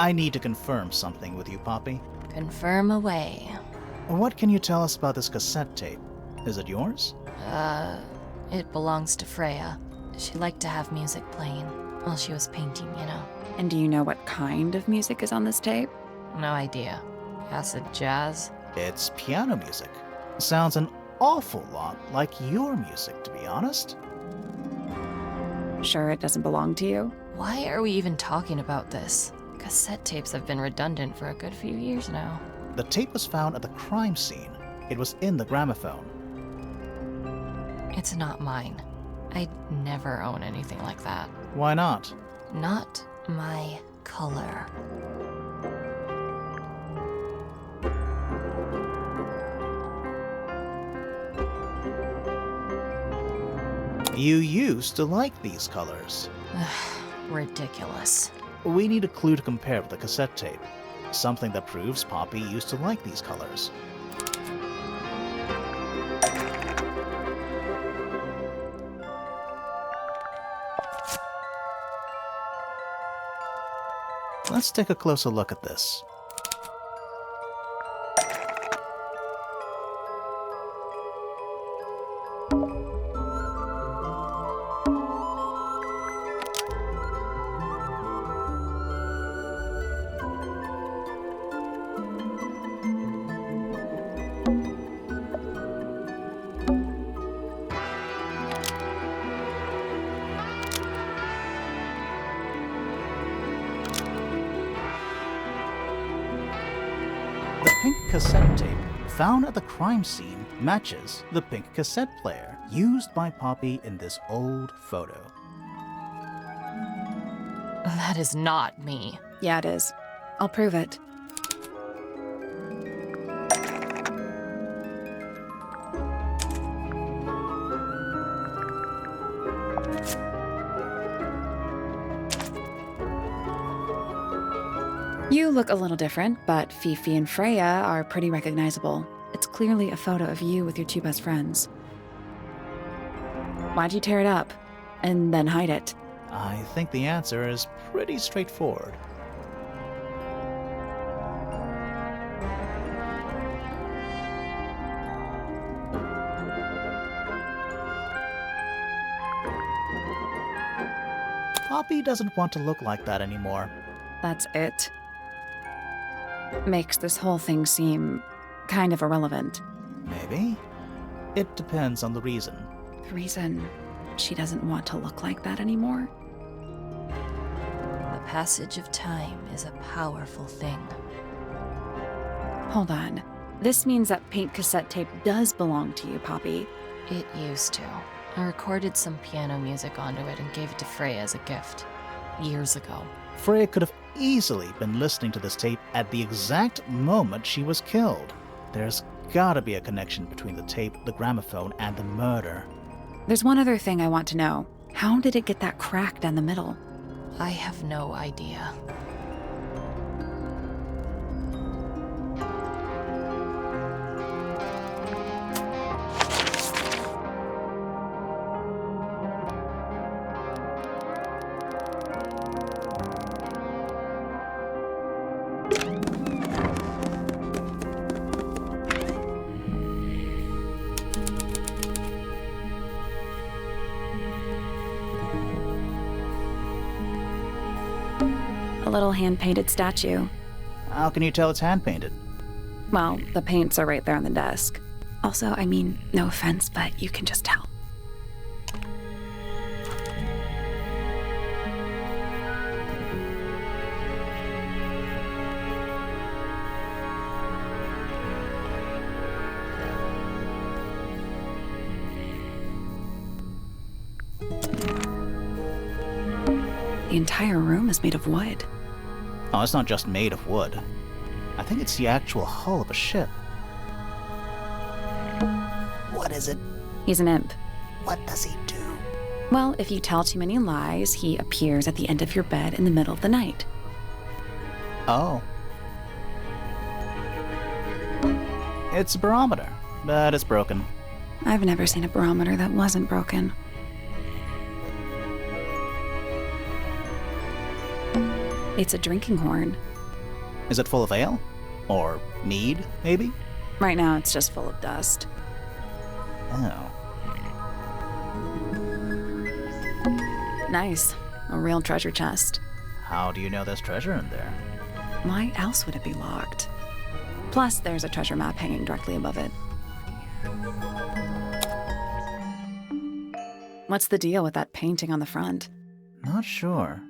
I need to confirm something with you, Poppy. Confirm away. What can you tell us about this cassette tape? Is it yours? It belongs to Freya. She liked to have music playing while she was painting, you know. And do you know what kind of music is on this tape? No idea. Acid jazz? It's piano music. Sounds an awful lot like your music, to be honest. Sure it doesn't belong to you? Why are we even talking about this? Cassette tapes have been redundant for a good few years now. The tape was found at the crime scene. It was in the gramophone. It's not mine. I'd never own anything like that. Why not? Not my color. You used to like these colors. Ridiculous. We need a clue to compare with the cassette tape. Something that proves Poppy used to like these colors. Let's take a closer look at this. The pink cassette tape found at the crime scene matches the pink cassette player used by Poppy in this old photo. That is not me. Yeah, it is. I'll prove it. You look a little different, but Fifi and Freya are pretty recognizable. It's clearly a photo of you with your two best friends. Why'd you tear it up and then hide it? I think the answer is pretty straightforward. Poppy doesn't want to look like that anymore. That's it. Makes this whole thing seem kind of irrelevant. Maybe. It depends on the reason. The reason she doesn't want to look like that anymore? The passage of time is a powerful thing. Hold on. This means that pink cassette tape does belong to you, Poppy. It used to. I recorded some piano music onto it and gave it to Freya as a gift. Years ago. Freya could have easily been listening to this tape at the exact moment she was killed. There's gotta be a connection between the tape, the gramophone, and the murder. There's one other thing I want to know. How did it get that crack down the middle? I have no idea. A little hand-painted statue. How can you tell it's hand-painted? Well, the paints are right there on the desk. Also, I mean, no offense, but you can just tell. The entire room is made of wood. Oh, it's not just made of wood. I think it's the actual hull of a ship. What is it? He's an imp. What does he do? Well, if you tell too many lies, he appears at the end of your bed in the middle of the night. Oh. It's a barometer, but it's broken. I've never seen a barometer that wasn't broken. It's a drinking horn. Is it full of ale? Or mead, maybe? Right now, it's just full of dust. Oh. Nice. A real treasure chest. How do you know there's treasure in there? Why else would it be locked? Plus, there's a treasure map hanging directly above it. What's the deal with that painting on the front? Not sure.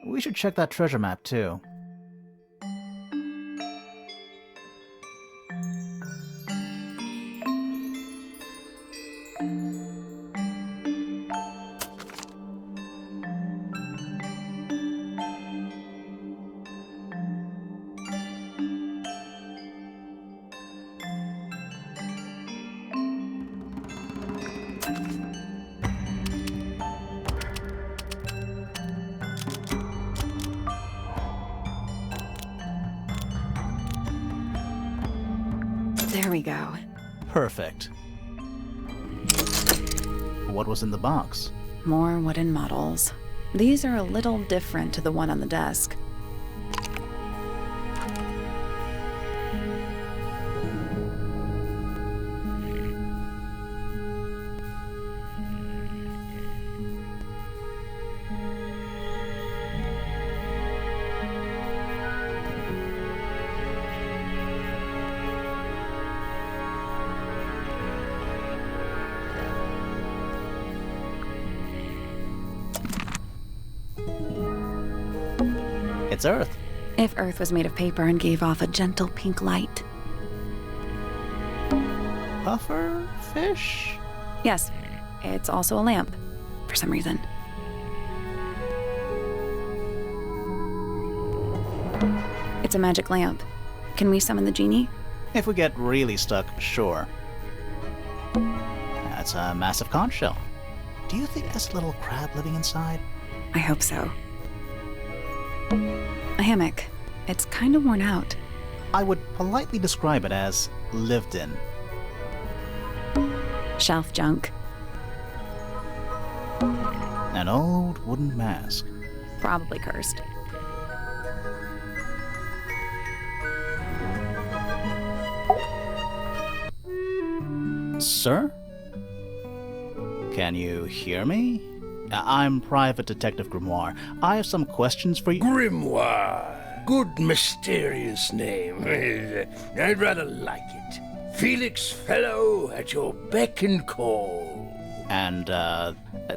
We should check that treasure map, too. There we go. Perfect. What was in the box? More wooden models. These are a little different to the one on the desk. It's Earth. If Earth was made of paper and gave off a gentle pink light. Puffer fish? Yes, it's also a lamp, for some reason. It's a magic lamp. Can we summon the genie? If we get really stuck, sure. That's a massive conch shell. Do you think there's a little crab living inside? I hope so. A hammock. It's kind of worn out. I would politely describe it as lived in. Shelf junk. An old wooden mask. Probably cursed. Sir? Can you hear me? I'm Private Detective Grimoire. I have some questions for you. Grimoire. Good mysterious name. I'd rather like it. Felix Fellow at your beck and call. And,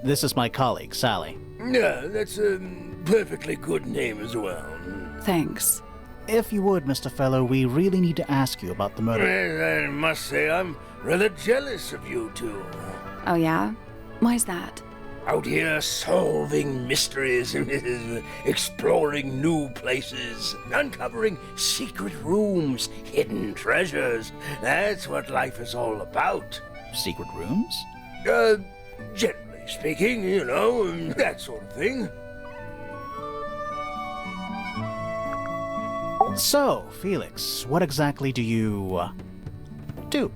this is my colleague, Sally. Yeah, that's a perfectly good name as well. Thanks. If you would, Mr. Fellow, we really need to ask you about the murder. Well, I must say I'm rather jealous of you two. Oh yeah? Why's that? Out here solving mysteries, exploring new places, uncovering secret rooms, hidden treasures. That's what life is all about. Secret rooms? Generally speaking, you know, that sort of thing. So, Felix, what exactly do you, do?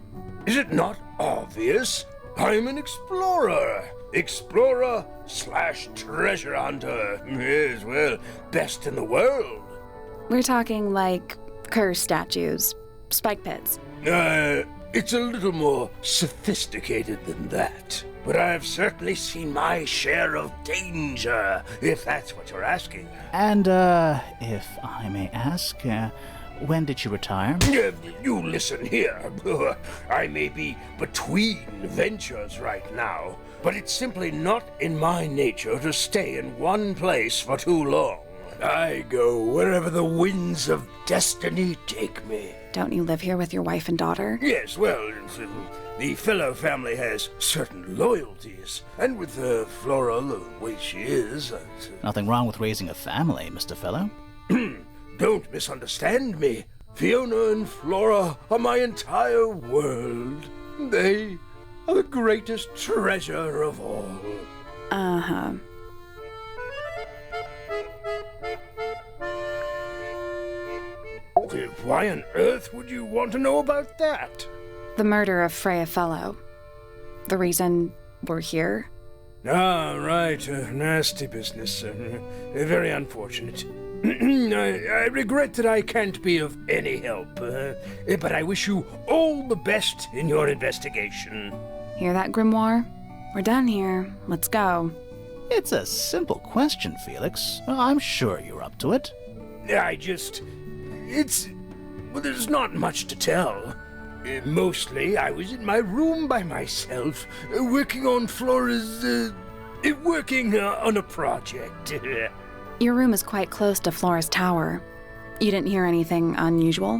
Is it not obvious? I'm an explorer. Explorer/treasure hunter. Yes, well, best in the world. We're talking like curse statues, spike pits. It's a little more sophisticated than that. But I've certainly seen my share of danger, if that's what you're asking. And, if I may ask, when did you retire? You listen here. I may be between ventures right now, but it's simply not in my nature to stay in one place for too long. I go wherever the winds of destiny take me. Don't you live here with your wife and daughter? Yes, well, the Fellow family has certain loyalties, and with Flora the way she is... Nothing wrong with raising a family, Mr. Fellow. Don't misunderstand me. Fiona and Flora are my entire world. They are the greatest treasure of all. Uh-huh. Why on earth would you want to know about that? The murder of Freya Fellow. The reason we're here? Ah, right. Nasty business. Very unfortunate. I regret that I can't be of any help, but I wish you all the best in your investigation. Hear that, Grimoire? We're done here. Let's go. It's a simple question, Felix. I'm sure you're up to it. Well, there's not much to tell. Mostly, I was in my room by myself, working on Flora's, working on a project. Your room is quite close to Flora's tower. You didn't hear anything unusual?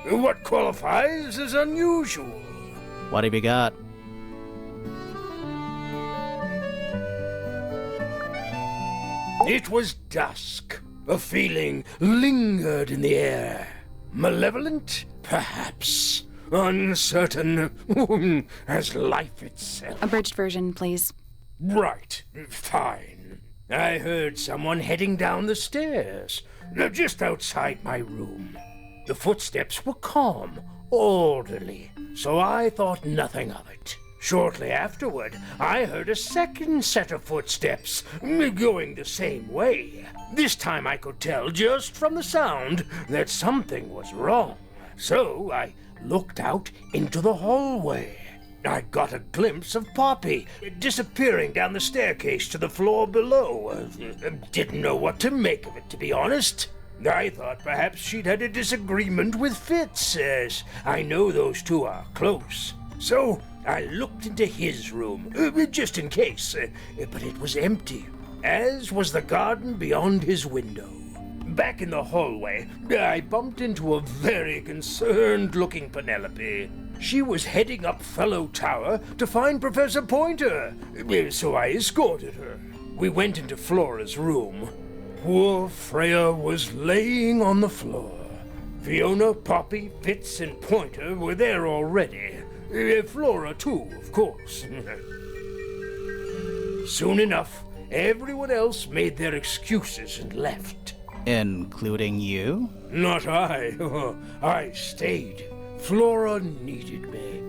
What qualifies as unusual? What have you got? It was dusk. A feeling lingered in the air. Malevolent, perhaps. Uncertain, as life itself. Abridged version, please. Right, fine. I heard someone heading down the stairs, just outside my room. The footsteps were calm, orderly, so I thought nothing of it. Shortly afterward, I heard a second set of footsteps, going the same way. This time I could tell just from the sound that something was wrong. So I looked out into the hallway. I got a glimpse of Poppy disappearing down the staircase to the floor below. Didn't know what to make of it, to be honest. I thought perhaps she'd had a disagreement with Fitz, as I know those two are close. So I looked into his room, just in case, but it was empty, as was the garden beyond his window. Back in the hallway, I bumped into a very concerned-looking Penelope. She was heading up Fellow Tower to find Professor Pointer, so I escorted her. We went into Flora's room. Poor Freya was laying on the floor. Fiona, Poppy, Fitz, and Pointer were there already. Flora, too, of course. Soon enough, everyone else made their excuses and left. Including you? Not I. I stayed. Flora needed me.